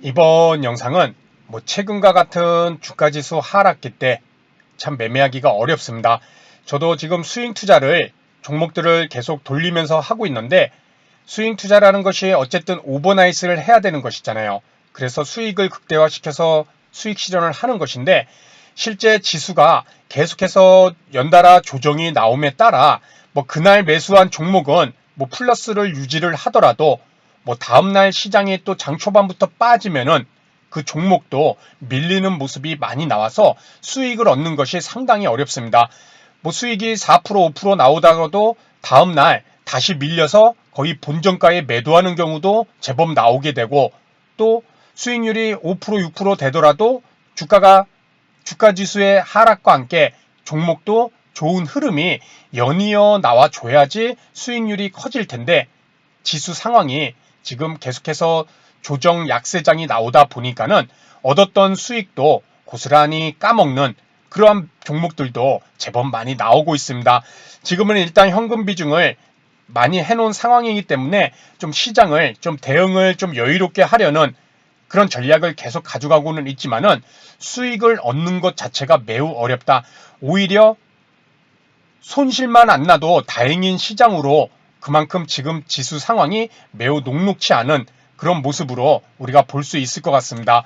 이번 영상은 최근과 같은 주가지수 하락기 때 참 매매하기가 어렵습니다. 저도 지금 스윙 투자를 종목들을 계속 돌리면서 하고 있는데 스윙 투자라는 것이 어쨌든 오버나이스를 해야 되는 것이잖아요. 그래서 수익을 극대화시켜서 수익 실현을 하는 것인데 실제 지수가 계속해서 연달아 조정이 나옴에 따라 그날 매수한 종목은 플러스를 유지를 하더라도 다음날 시장이 또 장 초반부터 빠지면은 그 종목도 밀리는 모습이 많이 나와서 수익을 얻는 것이 상당히 어렵습니다. 수익이 4%, 5% 나오다가도 다음날 다시 밀려서 거의 본전가에 매도하는 경우도 제법 나오게 되고 또 수익률이 5%, 6% 되더라도 주가 지수의 하락과 함께 종목도 좋은 흐름이 연이어 나와줘야지 수익률이 커질 텐데 지수 상황이 지금 계속해서 조정 약세장이 나오다 보니까는 얻었던 수익도 고스란히 까먹는 그러한 종목들도 제법 많이 나오고 있습니다. 지금은 일단 현금 비중을 많이 해놓은 상황이기 때문에 좀 시장을 좀 대응을 좀 여유롭게 하려는 그런 전략을 계속 가져가고는 있지만은 수익을 얻는 것 자체가 매우 어렵다. 오히려 손실만 안 나도 다행인 시장으로 그만큼 지금 지수 상황이 매우 녹록치 않은 그런 모습으로 우리가 볼 수 있을 것 같습니다.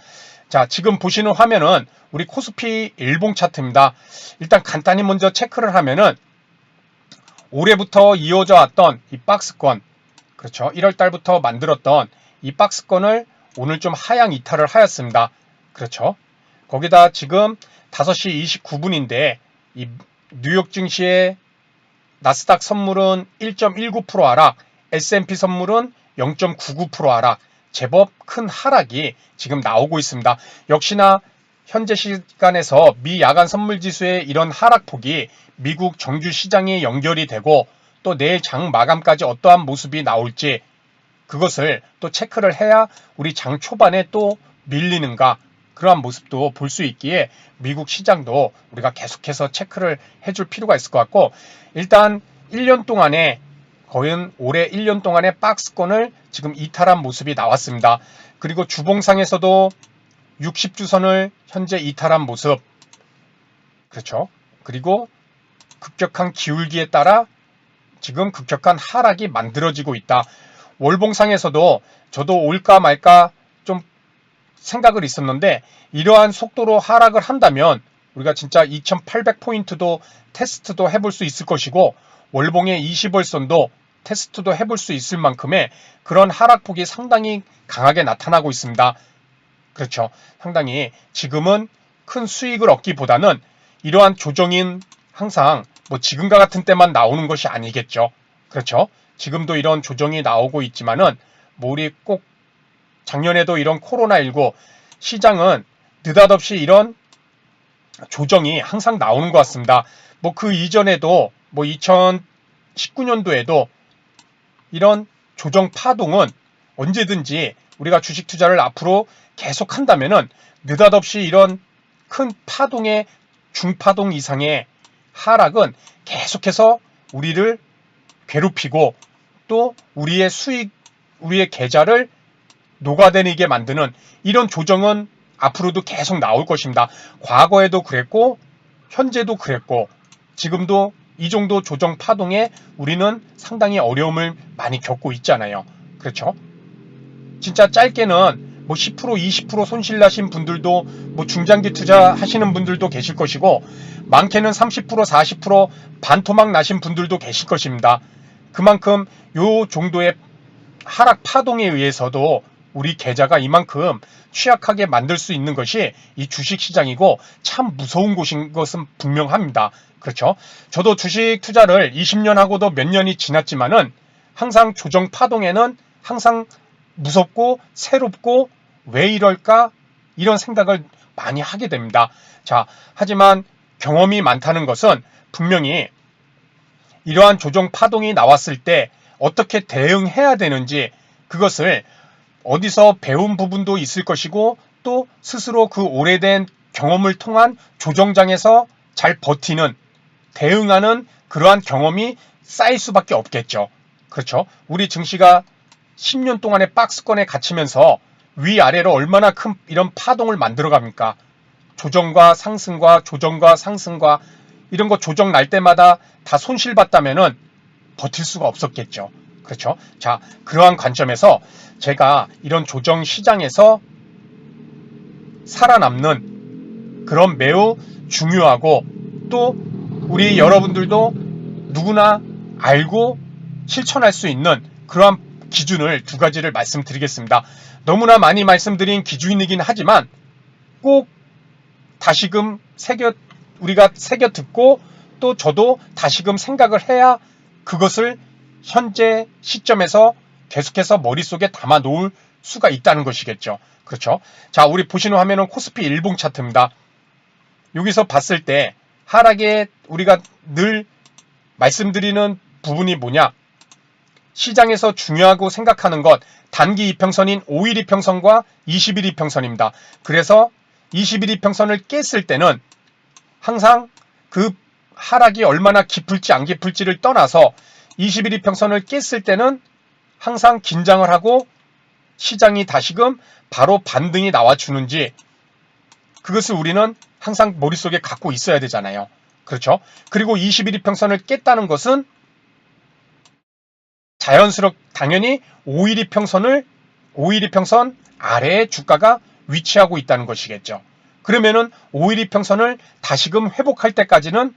자, 지금 보시는 화면은 우리 코스피 일봉 차트입니다. 일단 간단히 먼저 체크를 하면은 올해부터 이어져 왔던 이 박스권, 그렇죠. 1월 달부터 만들었던 이 박스권을 오늘 좀 하향 이탈을 하였습니다. 그렇죠. 거기다 지금 5시 29분인데 이 뉴욕 증시의 나스닥 선물은 1.19% 하락, S&P 선물은 0.99% 하락, 제법 큰 하락이 지금 나오고 있습니다. 역시나 현재 시간에서 미 야간 선물 지수의 이런 하락폭이 미국 정규 시장에 연결이 되고 또 내일 장 마감까지 어떠한 모습이 나올지 그것을 또 체크를 해야 우리 장 초반에 또 밀리는가 그러한 모습도 볼 수 있기에 미국 시장도 우리가 계속해서 체크를 해줄 필요가 있을 것 같고 일단 1년 동안에 거의 올해 1년 동안의 박스권을 지금 이탈한 모습이 나왔습니다. 그리고 주봉상에서도 60주선을 현재 이탈한 모습 그렇죠. 그리고 급격한 기울기에 따라 지금 급격한 하락이 만들어지고 있다. 월봉상에서도 저도 올까 말까 좀 생각을 있었는데 이러한 속도로 하락을 한다면 우리가 진짜 2800포인트도 테스트도 해볼 수 있을 것이고 월봉의 20월선도 테스트도 해볼 수 있을 만큼의 그런 하락폭이 상당히 강하게 나타나고 있습니다. 그렇죠. 상당히 지금은 큰 수익을 얻기보다는 이러한 조정인 항상 지금과 같은 때만 나오는 것이 아니겠죠. 그렇죠. 지금도 이런 조정이 나오고 있지만은 우리 꼭 작년에도 이런 코로나19 시장은 느닷없이 이런 조정이 항상 나오는 것 같습니다. 그 이전에도 2019년도에도 이런 조정 파동은 언제든지 우리가 주식 투자를 앞으로 계속 한다면은 느닷없이 이런 큰 파동의 중파동 이상의 하락은 계속해서 우리를 괴롭히고 또 우리의 수익, 우리의 계좌를 녹아내리게 만드는 이런 조정은 앞으로도 계속 나올 것입니다. 과거에도 그랬고 현재도 그랬고 지금도 이 정도 조정 파동에 우리는 상당히 어려움을 많이 겪고 있잖아요. 그렇죠? 진짜 짧게는 10% 20% 손실 나신 분들도 중장기 투자 하시는 분들도 계실 것이고 많게는 30% 40% 반토막 나신 분들도 계실 것입니다. 그만큼 요 정도의 하락 파동에 의해서도 우리 계좌가 이만큼 취약하게 만들 수 있는 것이 이 주식시장이고 참 무서운 곳인 것은 분명합니다. 그렇죠? 저도 주식 투자를 20년 하고도 몇 년이 지났지만은 항상 조정 파동에는 항상 무섭고 새롭고 왜 이럴까 이런 생각을 많이 하게 됩니다. 자, 하지만 경험이 많다는 것은 분명히 이러한 조정 파동이 나왔을 때 어떻게 대응해야 되는지 그것을 어디서 배운 부분도 있을 것이고 또 스스로 그 오래된 경험을 통한 조정장에서 잘 버티는 대응하는 그러한 경험이 쌓일 수밖에 없겠죠. 그렇죠. 우리 증시가 10년 동안의 박스권에 갇히면서 위아래로 얼마나 큰 이런 파동을 만들어 갑니까? 조정과 상승과 조정과 상승과 이런 거 조정 날 때마다 다 손실봤다면은 버틸 수가 없었겠죠. 그렇죠? 자, 그러한 관점에서 제가 이런 조정 시장에서 살아남는 그런 매우 중요하고 또 우리 여러분들도 누구나 알고 실천할 수 있는 그러한 기준을 두 가지를 말씀드리겠습니다. 너무나 많이 말씀드린 기준이긴 하지만 꼭 다시금 우리가 새겨 듣고 또 저도 다시금 생각을 해야 그것을 현재 시점에서 계속해서 머릿속에 담아 놓을 수가 있다는 것이겠죠. 그렇죠? 자, 우리 보시는 화면은 코스피 일봉 차트입니다. 여기서 봤을 때 하락에 우리가 늘 말씀드리는 부분이 뭐냐? 시장에서 중요하고 생각하는 것 단기 이평선인 5일 이평선과 20일 이평선입니다. 그래서 20일 이평선을 깼을 때는 항상 그 하락이 얼마나 깊을지 안 깊을지를 떠나서 20일 이평선을 깼을 때는 항상 긴장을 하고 시장이 다시금 바로 반등이 나와주는지 그것을 우리는 항상 머릿속에 갖고 있어야 되잖아요. 그렇죠? 그리고 21 이평선을 깼다는 것은 당연히 5일 이평선 아래에 주가가 위치하고 있다는 것이겠죠. 그러면은 5일 이평선을 다시금 회복할 때까지는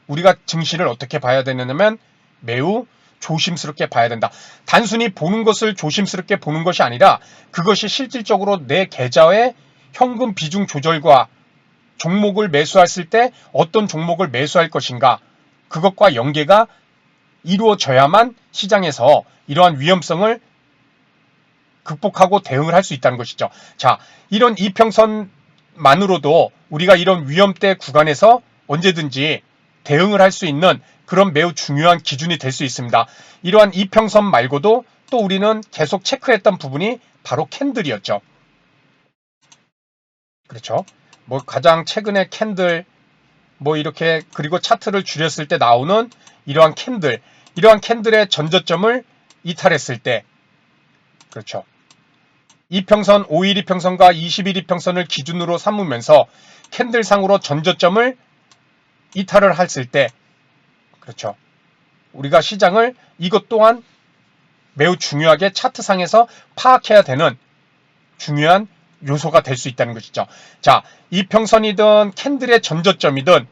우리가 증시를 어떻게 봐야 되느냐면 매우 조심스럽게 봐야 된다. 단순히 보는 것을 조심스럽게 보는 것이 아니라 그것이 실질적으로 내 계좌의 현금 비중 조절과 종목을 매수했을 때 어떤 종목을 매수할 것인가 그것과 연계가 이루어져야만 시장에서 이러한 위험성을 극복하고 대응을 할 수 있다는 것이죠. 자, 이런 이평선만으로도 우리가 이런 위험대 구간에서 언제든지 대응을 할 수 있는 그런 매우 중요한 기준이 될 수 있습니다. 이러한 이평선 말고도 또 우리는 계속 체크했던 부분이 바로 캔들이었죠. 그렇죠? 뭐 가장 최근에 캔들 이렇게 그리고 차트를 줄였을 때 나오는 이러한 캔들의 전저점을 이탈했을 때 그렇죠. 이평선 5일 이평선과 20일 이평선을 기준으로 삼으면서 캔들상으로 전저점을 이탈을 했을 때 그렇죠. 우리가 시장을 이것 또한 매우 중요하게 차트상에서 파악해야 되는 중요한 요소가 될 수 있다는 것이죠. 자, 이평선이든 캔들의 전저점이든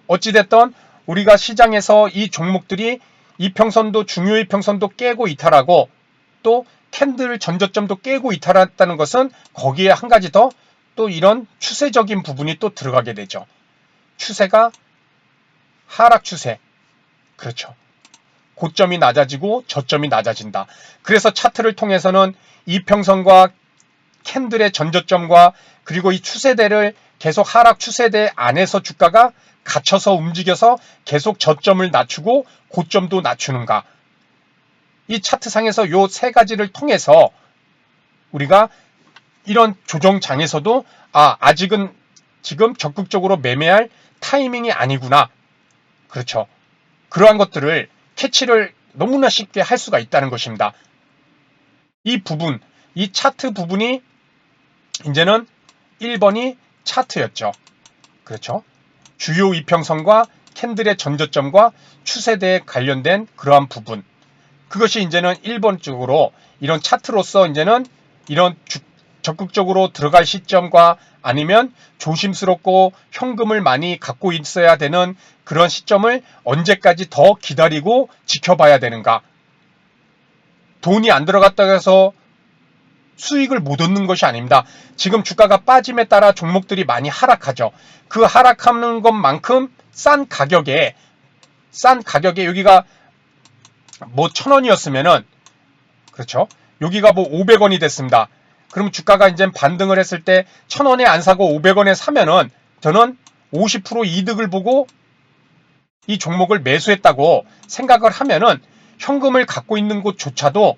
어찌됐든 우리가 시장에서 이 종목들이 이평선도 중요 이평선도 깨고 이탈하고 또 캔들 전저점도 깨고 이탈했다는 것은 거기에 한 가지 더 또 이런 추세적인 부분이 또 들어가게 되죠. 추세가 하락 추세. 그렇죠. 고점이 낮아지고 저점이 낮아진다. 그래서 차트를 통해서는 이평선과 캔들의 전저점과 그리고 이 추세대를 계속 하락 추세대 안에서 주가가 갇혀서 움직여서 계속 저점을 낮추고 고점도 낮추는가. 이 차트상에서 요 세 가지를 통해서 우리가 이런 조정장에서도 아직은 지금 적극적으로 매매할 타이밍이 아니구나. 그렇죠. 그러한 것들을 캐치를 너무나 쉽게 할 수가 있다는 것입니다. 이 부분, 이 차트 부분이 이제는 1번이 차트였죠. 그렇죠. 주요 이평선과 캔들의 전저점과 추세대에 관련된 그러한 부분. 그것이 이제는 1번 쪽으로 이런 차트로서 이제는 이런 적극적으로 들어갈 시점과 아니면 조심스럽고 현금을 많이 갖고 있어야 되는 그런 시점을 언제까지 더 기다리고 지켜봐야 되는가. 돈이 안 들어갔다고 해서 수익을 못 얻는 것이 아닙니다. 지금 주가가 빠짐에 따라 종목들이 많이 하락하죠. 그 하락하는 것만큼 싼 가격에 여기가 뭐 1,000원이었으면은 그렇죠. 여기가 뭐 500원이 됐습니다. 그럼 주가가 이제 반등을 했을 때 1,000원에 안 사고 500원에 사면은 저는 50% 이득을 보고 이 종목을 매수했다고 생각을 하면은 현금을 갖고 있는 곳조차도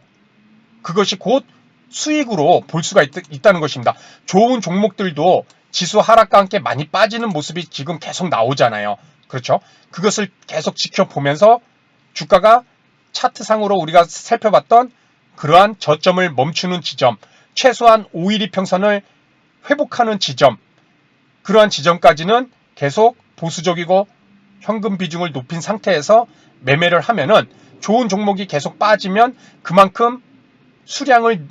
그것이 곧 수익으로 볼 수가 있다는 것입니다. 좋은 종목들도 지수 하락과 함께 많이 빠지는 모습이 지금 계속 나오잖아요. 그렇죠? 그것을 계속 지켜보면서 주가가 차트상으로 우리가 살펴봤던 그러한 저점을 멈추는 지점, 최소한 5일 이평선을 회복하는 지점, 그러한 지점까지는 계속 보수적이고 현금 비중을 높인 상태에서 매매를 하면은 좋은 종목이 계속 빠지면 그만큼 수량을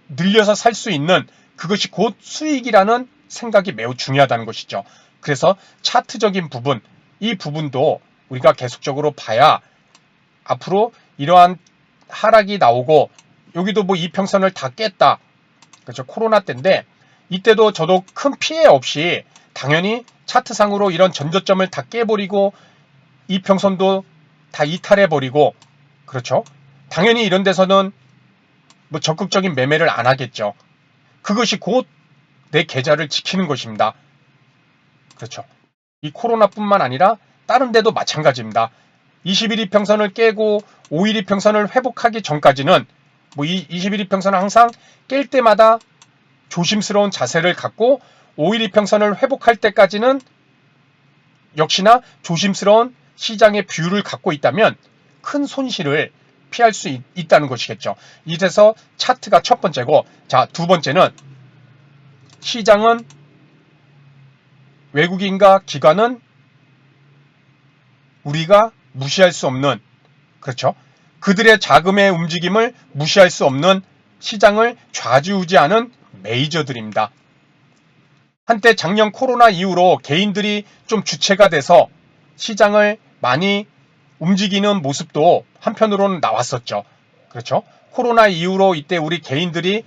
늘려서 살 수 있는 그것이 곧 수익이라는 생각이 매우 중요하다는 것이죠. 그래서 차트적인 부분, 이 부분도 우리가 계속적으로 봐야 앞으로 이러한 하락이 나오고 여기도 뭐 이평선을 다 깼다. 그렇죠. 코로나 때인데 이때도 저도 큰 피해 없이 당연히 차트상으로 이런 전저점을 다 깨버리고 이평선도 다 이탈해버리고 그렇죠. 당연히 이런 데서는 뭐 적극적인 매매를 안 하겠죠. 그것이 곧 내 계좌를 지키는 것입니다. 그렇죠. 이 코로나뿐만 아니라 다른 데도 마찬가지입니다. 20일 이평선을 깨고 5일 이평선을 회복하기 전까지는 뭐 이 21일 이평선은 항상 깰 때마다 조심스러운 자세를 갖고 5일 이평선을 회복할 때까지는 역시나 조심스러운 시장의 뷰를 갖고 있다면 큰 손실을 피할 수 있다는 것이겠죠. 이래서 차트가 첫 번째고, 자, 두 번째는 시장은 외국인과 기관은 우리가 무시할 수 없는, 그렇죠. 그들의 자금의 움직임을 무시할 수 없는 시장을 좌지우지하는 메이저들입니다. 한때 작년 코로나 이후로 개인들이 좀 주체가 돼서 시장을 많이 움직이는 모습도 한편으로는 나왔었죠. 그렇죠. 코로나 이후로 이때 우리 개인들이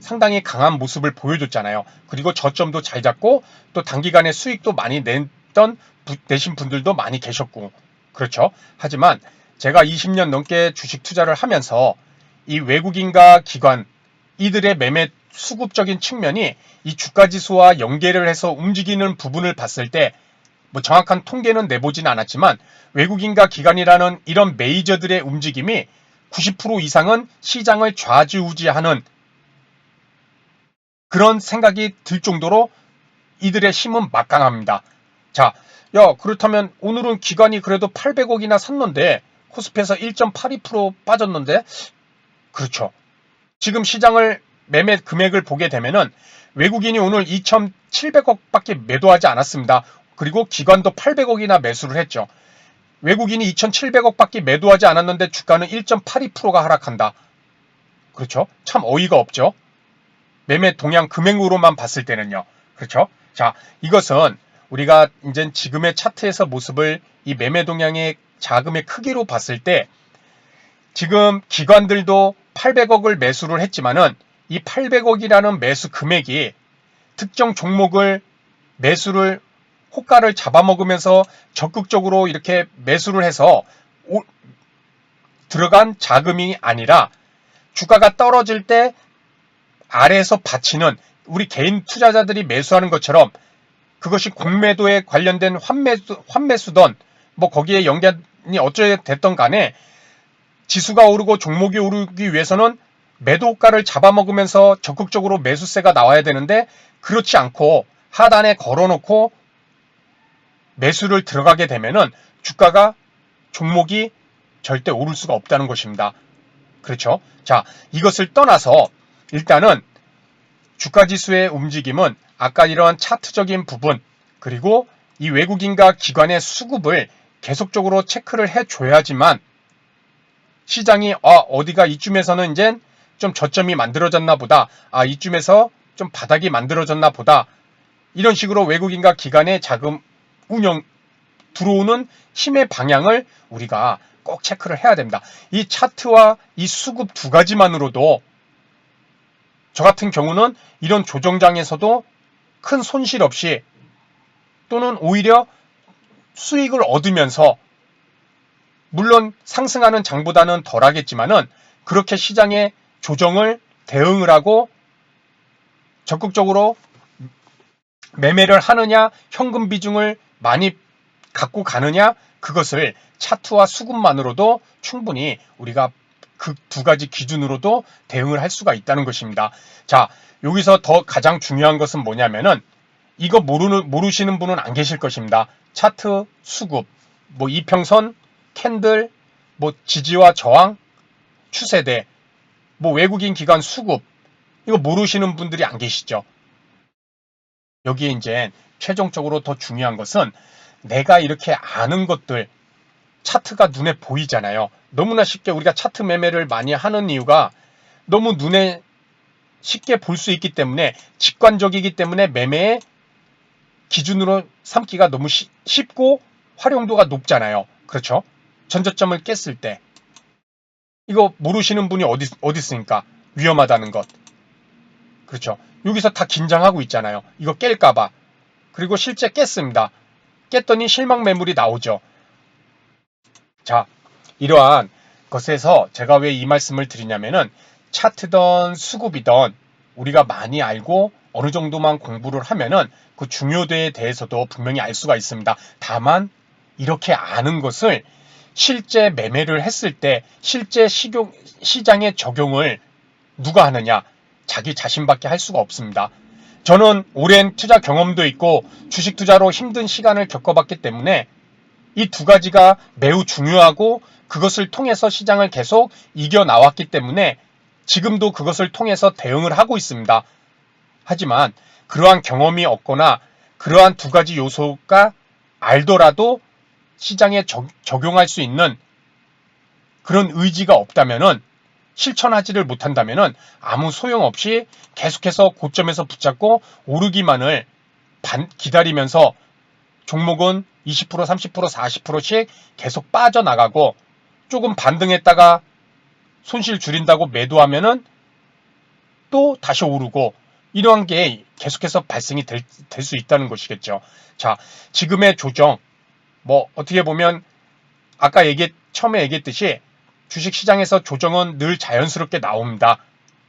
상당히 강한 모습을 보여줬잖아요. 그리고 저점도 잘 잡고 또 단기간에 수익도 많이 내신 분들도 많이 계셨고 그렇죠. 하지만 제가 20년 넘게 주식 투자를 하면서 이 외국인과 기관 이들의 매매 수급적인 측면이 이 주가지수와 연계를 해서 움직이는 부분을 봤을 때 뭐 정확한 통계는 내보진 않았지만 외국인과 기관이라는 이런 메이저들의 움직임이 90% 이상은 시장을 좌지우지하는 그런 생각이 들 정도로 이들의 힘은 막강합니다. 자, 그렇다면 오늘은 기관이 그래도 800억이나 샀는데 코스피에서 1.82% 빠졌는데 그렇죠. 지금 시장을 매매 금액을 보게 되면은 외국인이 오늘 2,700억밖에 매도하지 않았습니다. 그리고 기관도 800억이나 매수를 했죠. 외국인이 2,700억밖에 매도하지 않았는데 주가는 1.82%가 하락한다. 그렇죠. 참 어이가 없죠. 매매 동향 금액으로만 봤을 때는요. 그렇죠? 자, 이것은 우리가 이제 지금의 차트에서 모습을 이 매매 동향의 자금의 크기로 봤을 때 지금 기관들도 800억을 매수를 했지만은 이 800억이라는 매수 금액이 특정 종목을 매수를 호가를 잡아먹으면서 적극적으로 이렇게 매수를 해서 들어간 자금이 아니라 주가가 떨어질 때 아래에서 받치는 우리 개인 투자자들이 매수하는 것처럼 그것이 공매도에 관련된 환매수던 뭐 거기에 연관이 어쩌게 됐던 간에 지수가 오르고 종목이 오르기 위해서는 매도 호가를 잡아먹으면서 적극적으로 매수세가 나와야 되는데 그렇지 않고 하단에 걸어놓고 매수를 들어가게 되면은 주가가 종목이 절대 오를 수가 없다는 것입니다. 그렇죠? 자, 이것을 떠나서 일단은 주가지수의 움직임은 아까 이러한 차트적인 부분 그리고 이 외국인과 기관의 수급을 계속적으로 체크를 해줘야지만 시장이 어디가 이쯤에서는 이제 좀 저점이 만들어졌나 보다. 이쯤에서 좀 바닥이 만들어졌나 보다. 이런 식으로 외국인과 기관의 자금 운영 들어오는 힘의 방향을 우리가 꼭 체크를 해야 됩니다. 이 차트와 이 수급 두 가지만으로도 저 같은 경우는 이런 조정장에서도 큰 손실 없이 또는 오히려 수익을 얻으면서 물론 상승하는 장보다는 덜하겠지만은 그렇게 시장의 조정을 대응을 하고 적극적으로 매매를 하느냐 현금 비중을 많이 갖고 가느냐 그것을 차트와 수급만으로도 충분히 우리가 그 두 가지 기준으로도 대응을 할 수가 있다는 것입니다. 자, 여기서 더 가장 중요한 것은 뭐냐면은 이거 모르시는 분은 안 계실 것입니다. 차트, 수급, 뭐 이평선, 캔들, 뭐 지지와 저항, 추세대, 뭐 외국인 기관 수급 이거 모르시는 분들이 안 계시죠? 여기에 이제 최종적으로 더 중요한 것은 내가 이렇게 아는 것들, 차트가 눈에 보이잖아요. 너무나 쉽게 우리가 차트 매매를 많이 하는 이유가 너무 눈에 쉽게 볼 수 있기 때문에, 직관적이기 때문에 매매의 기준으로 삼기가 너무 쉽고 활용도가 높잖아요. 그렇죠? 전저점을 깼을 때 이거 모르시는 분이 어디 있습니까? 위험하다는 것. 그렇죠? 여기서 다 긴장하고 있잖아요. 이거 깰까봐. 그리고 실제 깼습니다. 깼더니 실망 매물이 나오죠. 자, 이러한 것에서 제가 왜 이 말씀을 드리냐면은, 차트던 수급이던 우리가 많이 알고 어느 정도만 공부를 하면은 그 중요도에 대해서도 분명히 알 수가 있습니다. 다만 이렇게 아는 것을 실제 매매를 했을 때 실제 시장에 적용을 누가 하느냐? 자기 자신밖에 할 수가 없습니다. 저는 오랜 투자 경험도 있고 주식 투자로 힘든 시간을 겪어봤기 때문에 이 두 가지가 매우 중요하고, 그것을 통해서 시장을 계속 이겨나왔기 때문에 지금도 그것을 통해서 대응을 하고 있습니다. 하지만 그러한 경험이 없거나 그러한 두 가지 요소가 알더라도 시장에 적용할 수 있는 그런 의지가 없다면은, 실천하지를 못한다면은 아무 소용없이 계속해서 고점에서 붙잡고 오르기만을 기다리면서 종목은 20%, 30%, 40%씩 계속 빠져나가고, 조금 반등했다가 손실 줄인다고 매도하면은 또 다시 오르고, 이러한 게 계속해서 발생이 될 수 있다는 것이겠죠. 자, 지금의 조정, 뭐 어떻게 보면 아까 처음에 얘기했듯이 주식시장에서 조정은 늘 자연스럽게 나옵니다.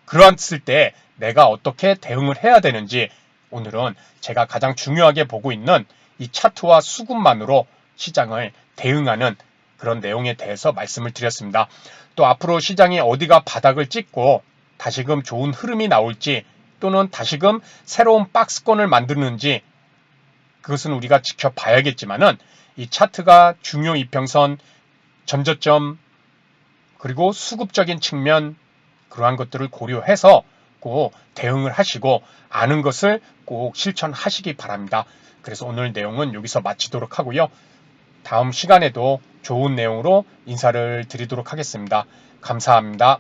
그러했을 때 내가 어떻게 대응을 해야 되는지, 오늘은 제가 가장 중요하게 보고 있는 이 차트와 수급만으로 시장을 대응하는 그런 내용에 대해서 말씀을 드렸습니다. 또 앞으로 시장이 어디가 바닥을 찍고 다시금 좋은 흐름이 나올지, 또는 다시금 새로운 박스권을 만드는지, 그것은 우리가 지켜봐야겠지만은, 이 차트가 중요 이평선, 전저점, 그리고 수급적인 측면, 그러한 것들을 고려해서 꼭 대응을 하시고 아는 것을 꼭 실천하시기 바랍니다. 그래서 오늘 내용은 여기서 마치도록 하고요. 다음 시간에도 좋은 내용으로 인사를 드리도록 하겠습니다. 감사합니다.